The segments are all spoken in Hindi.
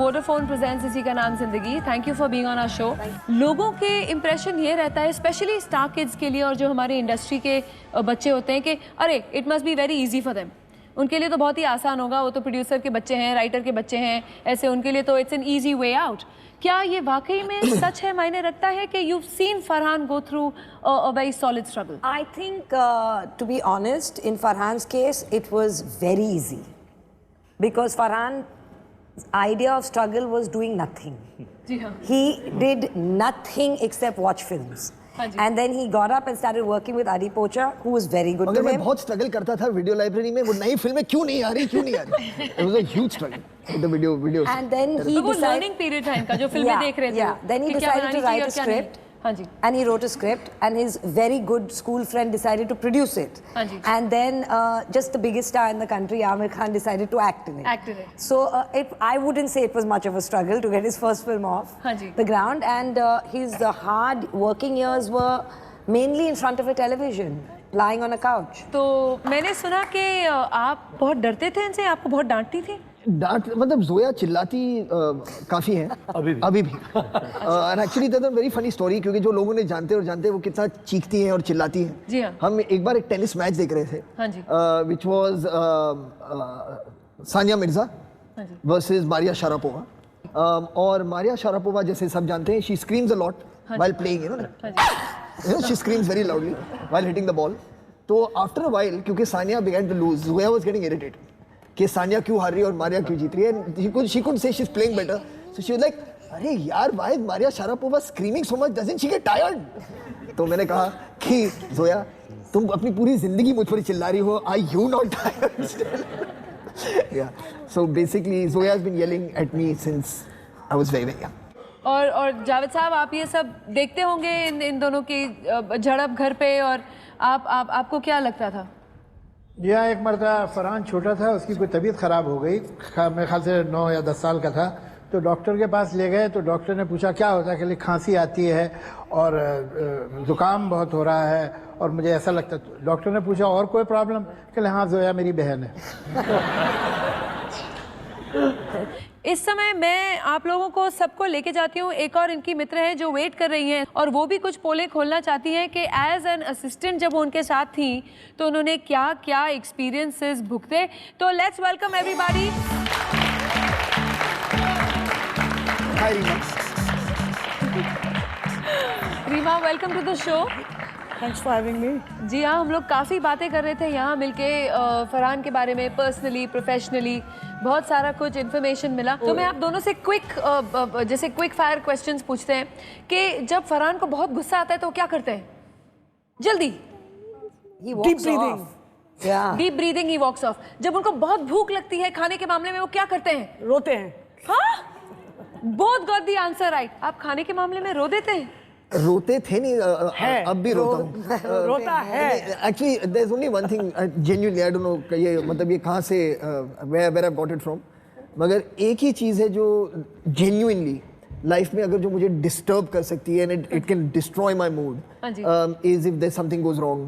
वोडाफोन प्रेजेंट्स इसी का नाम जिंदगी। Thank you for being on our show. लोगों के इंप्रेशन ये रहता है स्पेशली स्टार किड्स के लिए और जो हमारे इंडस्ट्री के बच्चे होते हैं कि अरे it must be very easy for them, उनके लिए तो बहुत ही आसान होगा, वो तो प्रोड्यूसर के बच्चे हैं, राइटर के बच्चे हैं, ऐसे उनके लिए तो it's an easy way out. क्या ये वाकई में सच है, मायने रखता है कि you've seen Farhan go through a very solid struggle? I think, to be honest, in Farhan's case, it was very easy. Because Farhan's idea of struggle was doing nothing. He did nothing except watch films. And then he got up and started working with Adi Pocha, who was very good to him. मैं बहुत struggle करता था वीडियो लाइब्रेरी में, वो नई फिल्में क्यों नहीं आ रही, It was a huge struggle with the videos. And then he decided, learning period था इनका, जो फिल्में देख रहे थे. Yeah. Then he decided to write a script. And he wrote a script, and his very good school friend decided to produce it. And then just the biggest star in the country, Aamir Khan, decided to act in it. So I wouldn't say it was much of a struggle to get his first film off the ground. And his hard working years were mainly in front of a television, lying on a couch. तो मैंने सुना कि आप बहुत डरते थे इनसे, आपको बहुत डांटती थी? डांट मतलब जोया चिल्लाती काफी है अभी भी and actually that's a very funny story, क्योंकि जो लोगों ने जानते हैं वो कितना चीखती हैं और चिल्लाती हैं। जी हाँ। हम एक बार एक टेनिस मैच देख रहे थे, हाँ जी, which was Sania Mirza versus Maria Sharapova, और मारिया शारापोवा जैसे सब जानते हैं she screams a lot while playing, you know she screams very loudly while hitting the ball. तो आफ्टर अ व्हाइल, क्योंकि Sania began to lose, Zoya was getting irritated कि सानिया क्यों हार रही है और मारिया क्यों जीत रही है। she could say she's playing better, so she was like, अरे यार why is Maria Sharapova screaming so much, doesn't she get tired? तो मैंने कहा कि जोया तुम अपनी पूरी जिंदगी मुझ पर चिल्ला रही हो, are you not tired still? Yeah, so basically Zoya has been yelling at me since I was very young. और जावेद साहब, आप ये सब देखते होंगे इन दोनों की झड़प घर पे, और आपको क्या लगता था? यह एक मरतबा फरहान छोटा था, उसकी कोई तबीयत ख़राब हो गई, मेरे ख्याल से 9 या 10 साल का था, तो डॉक्टर के पास ले गए। तो डॉक्टर ने पूछा क्या होता है, कि खांसी आती है और ज़ुकाम बहुत हो रहा है और मुझे ऐसा लगता है। डॉक्टर ने पूछा और कोई प्रॉब्लम, कहले हाँ जोया मेरी बहन है। इस समय मैं आप लोगों को सबको लेके जाती हूँ, एक और इनकी मित्र है जो वेट कर रही हैं और वो भी कुछ पोले खोलना चाहती हैं कि एज एन असिस्टेंट जब वो उनके साथ थी तो उन्होंने क्या क्या एक्सपीरियंसेस भुगते। तो let's welcome everybody. Hi Reema. Reema, welcome to the show. Thanks for having me. जी हाँ, हम लोग काफ़ी बातें कर रहे थे यहाँ मिलके फरहान के बारे में, पर्सनली, प्रोफेशनली, बहुत सारा कुछ इन्फॉर्मेशन मिला। तो मैं आप दोनों से जैसे क्विक फायर क्वेश्चंस पूछते हैं कि जब फरहान को बहुत गुस्सा आता है तो वो क्या करते हैं? जल्दी। Deep breathing. Yeah. Deep breathing, he walks off. जब उनको बहुत भूख लगती है खाने के मामले में वो क्या करते हैं? रोते हैं। हाँ, both got the answer right. आप खाने के मामले में रो देते हैं? रोते थे नहीं, अब भी रोता हूँ। रोता है। Actually, there's only one thing, genuinely, I don't know, ये मतलब ये कहाँ से, where I got it from, मगर एक ही चीज़ है जो genuinely लाइफ में अगर जो मुझे डिस्टर्ब कर सकती है, and it can destroy my mood, is if there's something goes wrong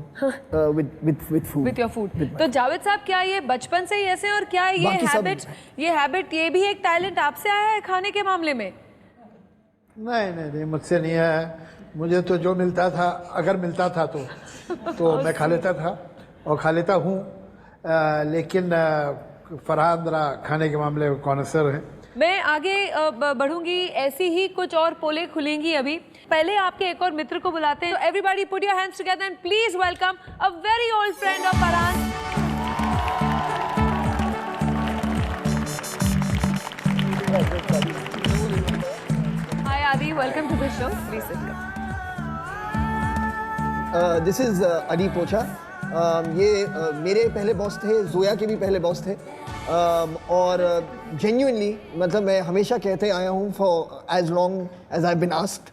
with food. With your food. तो जावेद साहब, क्या ये बचपन से ही ऐसे, और क्या ये हैबिट ये भी एक टैलेंट आपसे आया है खाने के मामले में? नहीं, मुझसे नहीं है। मुझे तो जो मिलता था, अगर मिलता था तो मैं खा लेता था और खा लेता हूँ, लेकिन फरहान जरा खाने के मामले में कॉन्सर है। मैं आगे बढ़ूंगी, ऐसी ही कुछ और पोले खुलेंगी अभी। पहले आपके एक और मित्र को बुलाते हैं। Everybody put your hands together and please welcome a very old friend of Farhan. Hi Adi, welcome to the show. Please sit. This is Adi Pocha. ये मेरे पहले बॉस थे, जोया के भी पहले बॉस थे, और जेन्युइनली मतलब मैं हमेशा कहते आया हूँ for as long as I been asked,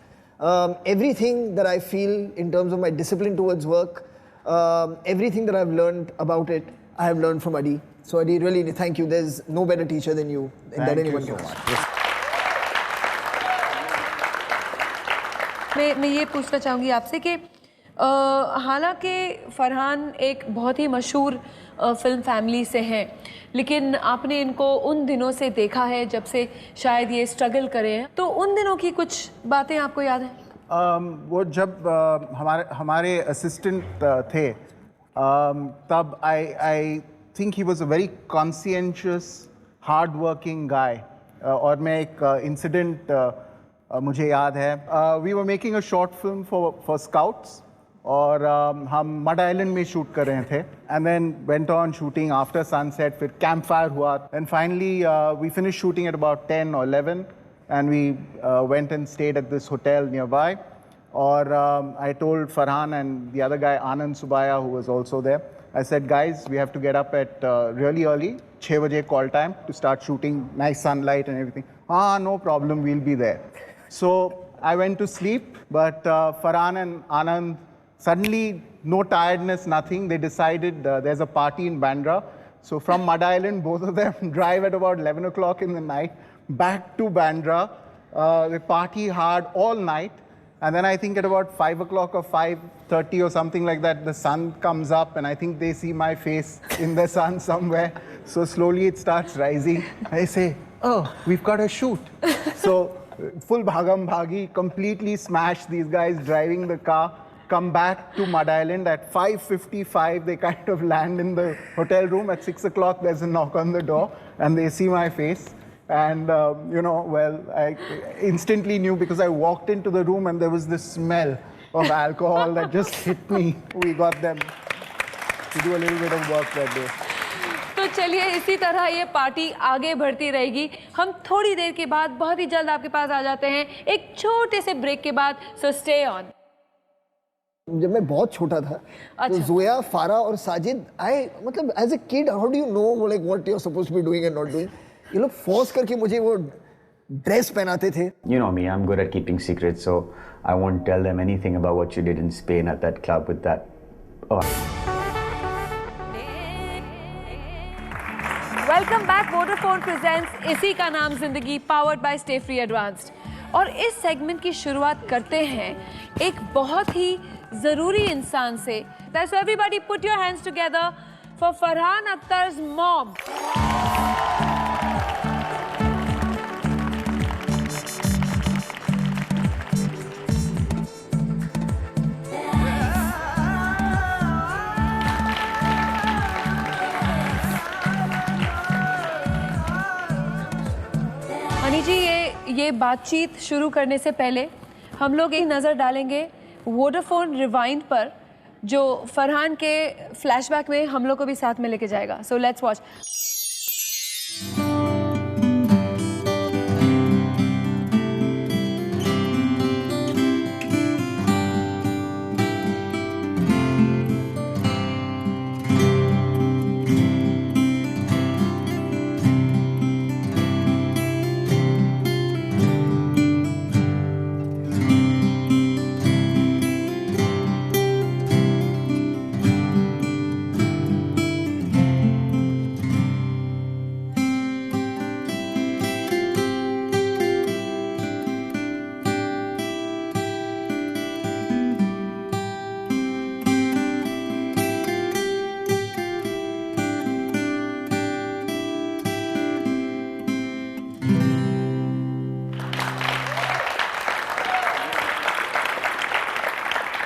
everything that I feel in terms of my discipline towards work, everything that I've learned about it, I have learned from Adi. So Adi, really thank you. There's no better teacher than you that anyone can have. मैं ये पूछना चाहूँगी आपसे कि हालांकि फरहान एक बहुत ही मशहूर फिल्म फैमिली से हैं, लेकिन आपने इनको उन दिनों से देखा है जब से शायद ये स्ट्रगल करे हैं, तो उन दिनों की कुछ बातें आपको याद हैं? वो जब हमारे असिस्टेंट थे, तब I think he was a very conscientious hard working guy. और मैं एक इंसिडेंट मुझे याद है, we were making a short film for scouts, और हम मड आइलैंड में शूट कर रहे थे, and then went on shooting after sunset, फिर कैंप फायर हुआ, and finally we finish shooting at about 10 or 11, and we went and stayed at this hotel nearby. Or I told Farhan and the other guy, Anand Subaya, who was also there, I said, guys, we have to get up at really early, 6 baje call time, to start shooting, nice sunlight and everything. No problem, we'll be there. So I went to sleep, but Farhan and Anand, suddenly, no tiredness, nothing. They decided there's a party in Bandra. So from Mud Island, both of them drive at about 11 o'clock in the night, back to Bandra. They party hard all night. And then I think at about 5 o'clock or 5:30 or something like that, the sun comes up, and I think they see my face in the sun somewhere. So slowly it starts rising. I say, oh, we've got a shoot. So full bhagam bhagi, completely smashed. These guys driving the car come back to Mud Island at 5:55. They kind of land in the hotel room. At 6 o'clock, there's a knock on the door, and they see my face. And, well, I instantly knew, because I walked into the room and there was this smell of alcohol that just hit me. We got them to do a little bit of work that day. तो चलिए इसी तरह ये पार्टी आगे बढ़ती रहेगी। हम थोड़ी देर के बाद बहुत ही जल्द आपके पास आ जाते हैं एक छोटे से ब्रेक के बाद, सो स्टे ऑन। जब मैं बहुत छोटा था, तो जोया, फारा और साजिद आए, मतलब as a kid, how do you know like what you are supposed to be doing and not doing? ये लोग फोर्स करके मुझे वो ड्रेस पहनाते थे। You know me, I'm good at keeping secrets, so I won't tell them anything about what you did in Spain at that club with that. Oh. Welcome back. Vodafone presents इसी का नाम जिंदगी, powered by stay free advanced. और इस सेगमेंट की शुरुआत करते हैं एक बहुत ही ज़रूरी इंसान से। So everybody put your hands together for Farhan Akhtar's mom. Mani ji, ये बातचीत शुरू करने से पहले हम लोग एक नज़र डालेंगे वोडाफोन रिवाइंड पर, जो फरहान के फ्लैशबैक में हम लोग को भी साथ में लेके जाएगा। So let's watch.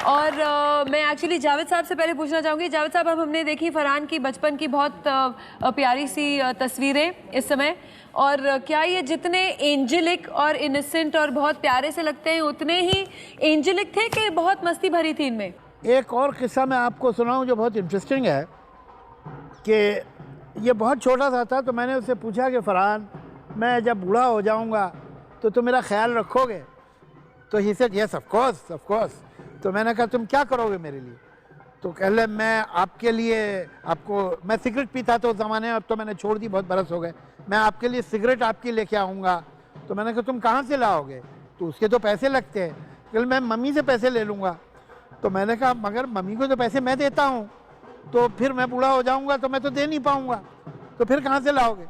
और मैं एक्चुअली जावेद साहब से पहले पूछना चाहूँगी, जावेद साहब, अब हमने देखी फरहान की बचपन की बहुत प्यारी सी तस्वीरें इस समय, और क्या ये जितने एंजेलिक और इनोसेंट और बहुत प्यारे से लगते हैं, उतने ही एंजेलिक थे कि बहुत मस्ती भरी थी इनमें? एक और किस्सा मैं आपको सुनाऊं जो बहुत इंटरेस्टिंग है, कि ये बहुत छोटा था तो मैंने उससे पूछा कि फरहान, मैं जब बूढ़ा हो जाऊंगा तो तुम मेरा ख्याल रखोगे? तो he said yes, of course. तो मैंने कहा तुम क्या करोगे मेरे लिए? तो कह ले, मैं आपके लिए, आपको, मैं सिगरेट पीता था उस ज़माने में, अब तो मैंने छोड़ दी, बहुत बरस हो गए, मैं आपके लिए सिगरेट आपकी लेके आऊँगा। तो मैंने कहा तुम कहाँ से लाओगे? तो उसके तो पैसे लगते हैं। कह मैं मम्मी से पैसे ले लूँगा। तो मैंने कहा मगर मम्मी को तो पैसे मैं देता हूँ, तो फिर मैं बूढ़ा हो जाऊँगा तो मैं तो दे नहीं पाऊँगा, तो फिर कहाँ से लाओगे?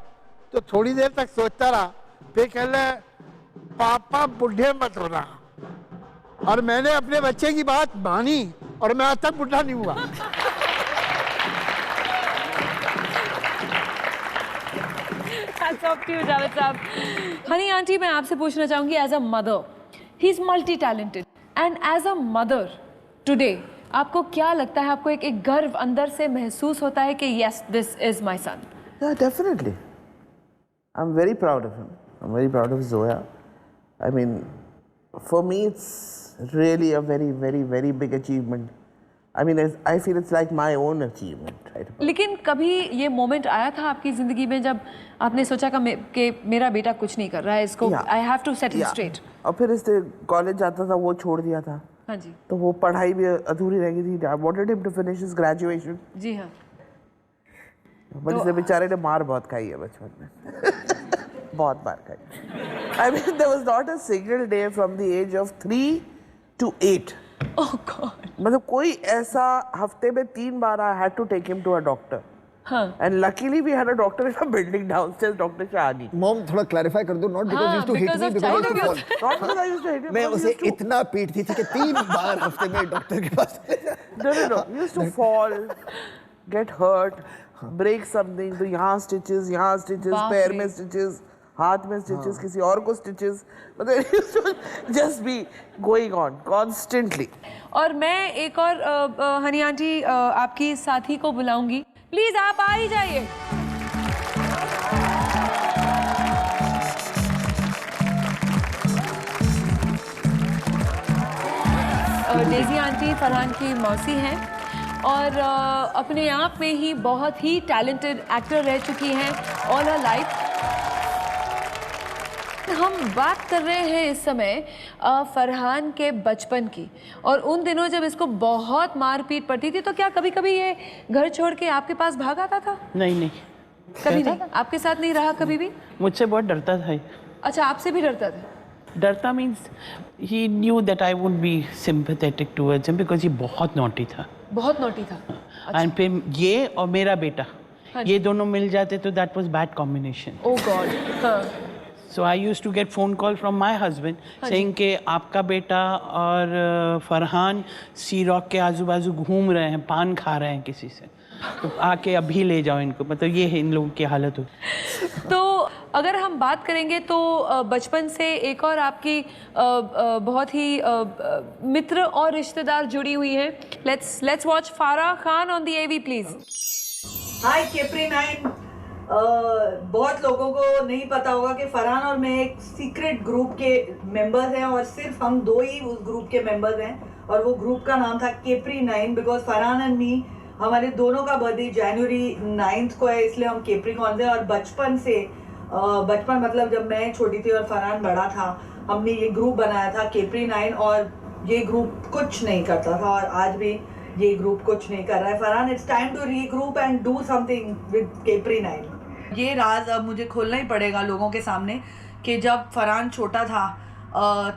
तो थोड़ी देर तक सोचता रहा, फिर कह ले, पापा बूढ़े मत होना। और मैंने अपने बच्चे की बात मानी और मैं आज तक बुढ़ा नहीं हुआ। Hats off to you, Javed साहब। हनी आंटी, मैं आपसे पूछना चाहूंगी, as a mother, he is multi talented and as a mother today आपको क्या लगता है, आपको एक गर्व अंदर से महसूस होता है कि yes this is my son? Yeah, definitely. I'm very proud of him. I'm very proud of Zoya. I mean, for me, it's really a very, very, very big achievement. I mean, I feel it's like my own achievement. Right? लेकिन कभी ये मोमेंट आया था आपकी जिंदगी में जब आपने सोचा कि मेरा बेटा कुछ नहीं कर रहा है, इसको I have to set him straight? और फिर इससे कॉलेज जाता था, वो छोड़ दिया था। हाँ जी। तो वो पढ़ाई भी अधूरी रह गई थी। I wanted him to finish his graduation. जी हाँ। पर इसे बेचारे ने मार बहुत खाई है बचपन में। बहुत मार खाई। I mean, there was not a single day from the age of 3 to 8. Oh God. मतलब कोई ऐसा हफ्ते में 3 बार I had to take him to a doctor. हाँ। And luckily we had a doctor in a building downstairs, Dr. Shahani. Mom थोड़ा क्लैरिफाई कर दो, not because you to hit me, because Not because I used to hate him. मैं but he उसे used to- इतना पीटती थी कि 3 बार हफ्ते में डॉक्टर के पास। No. He used to fall, get hurt, break something. तो यहाँ stitches, बाप पैर रे। में stitches, हाथ में stitches, किसी और को stitches. मतलब it used to just be going on constantly. और मैं एक और हनी आंटी आपकी साथी को बुलाऊंगी, प्लीज आप आ ही जाइए। डेजी आंटी फरहान की मौसी हैं और अपने आप में ही बहुत ही टैलेंटेड एक्टर रह चुकी हैं ऑल हर लाइफ। हम बात कर रहे हैं इस समय फरहान के बचपन की, और उन दिनों जब इसको बहुत मारपीट पड़ती थी, तो क्या कभी कभी ये घर छोड़ के आपके पास भाग आता था? नहीं कभी नहीं? आपके साथ नहीं रहा कभी भी? मुझसे बहुत डरता था। अच्छा, आपसे भी डरता था? डरता means he knew that I would be sympathetic towards him because ये बहुत नॉटी था। बहुत नोटी था। एंड फिर ये और मेरा बेटा, ये दोनों मिल जाते तो that was bad combination. Oh God. हाँ। So I used to get phone call from my husband saying कि आपका बेटा और फरहान सी रॉक के आजू बाजू घूम रहे हैं, पान खा रहे हैं किसी से, तो आके अभी ले जाओ इनको। मतलब ये है इन लोगों की हालत हो। तो अगर हम बात करेंगे तो बचपन से एक और आपकी बहुत ही मित्र और रिश्तेदार जुड़ी हुई हैं। Let's watch Farah Khan on the AV please. Hi Capri 9। बहुत लोगों को नहीं पता होगा कि फरहान और मैं एक सीक्रेट ग्रुप के मेंबर्स हैं, और सिर्फ हम 2 ही उस ग्रुप के मेंबर्स हैं, और वो ग्रुप का नाम था capri 9 because Farhan and me, हमारे दोनों का बर्थडे जनवरी 9 को है, इसलिए हम केप्रिकॉर्न थे। और बचपन मतलब जब मैं छोटी थी और फरहान बड़ा था, हमने ये ग्रुप बनाया था केप्री 9, और ये ग्रुप कुछ नहीं करता था, और आज भी ये ग्रुप कुछ नहीं कर रहा है। Farhan, it's time to regroup and do something with Capri 9। ये राज अब मुझे खोलना ही पड़ेगा लोगों के सामने कि जब फरहान छोटा था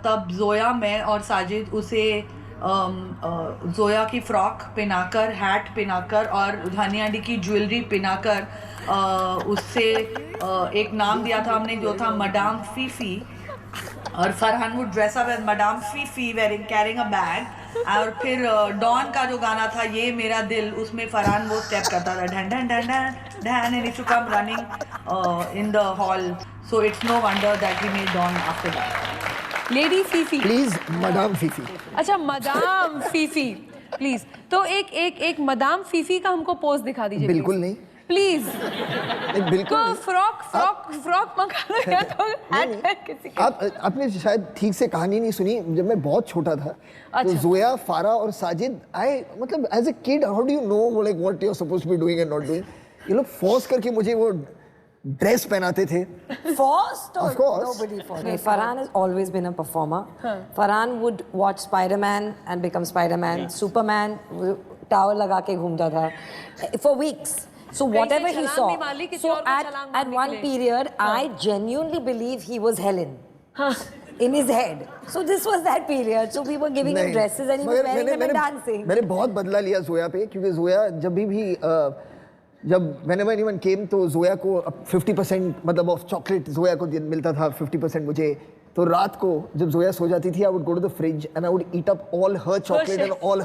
तब जोया, मैं और साजिद उसे जोया की फ्रॉक पहनाकर, हैट पहनाकर और हनी आंटी की ज्वेलरी पहनाकर उससे एक नाम दिया था हमने जो था मडाम फीफी, और Farhan would dress up as madam Fifi wearing carrying a bag. और फिर डॉन का जो गाना था ये मेरा दिल, उसमें फरहान वो स्टेप करता था ढन ढन ढन ढन ढन and to come running in the hall, so it's no wonder that he made Don after that. Lady Fifi please, madam Fifi. अच्छा, मदाम फीफी प्लीज। तो एक मदाम फीफी का हमको पोज दिखा दीजिए। बिल्कुल नहीं प्लीज। बिल्कुल तो नहीं। फ्रॉक मंगा लो या तो हैट है किसी का। आपने शायद ठीक से कहानी नहीं सुनी। जब मैं बहुत छोटा था तो जोया, फारा और साजिद, मतलब as a kid how do you know like what you are supposed to be doing and not doing, ये लोग फोर्स करके मुझे वो ड्रेस पहनाते थे। Forced? Of course. Nobody forced. No, Farhan has always been a performer. Farhan would watch Spider-Man and become Spider-Man. Superman, tower लगा के घूमता था for weeks. So whatever he saw. So at one period, I genuinely believe he was Helen. In his head. So this was that period. So we were giving him dresses and he was wearing them and dancing. मैंने बहुत बदला लिया जोया पे, क्योंकि जोया जब भी जब whenever anyone came तो जोया को 50% मतलब ऑफ चॉकलेट जोया को मिलता था, 50% मुझे। तो रात को जब जोया सो जाती थी, I would go to the fridge and I would eat up all her chocolate and all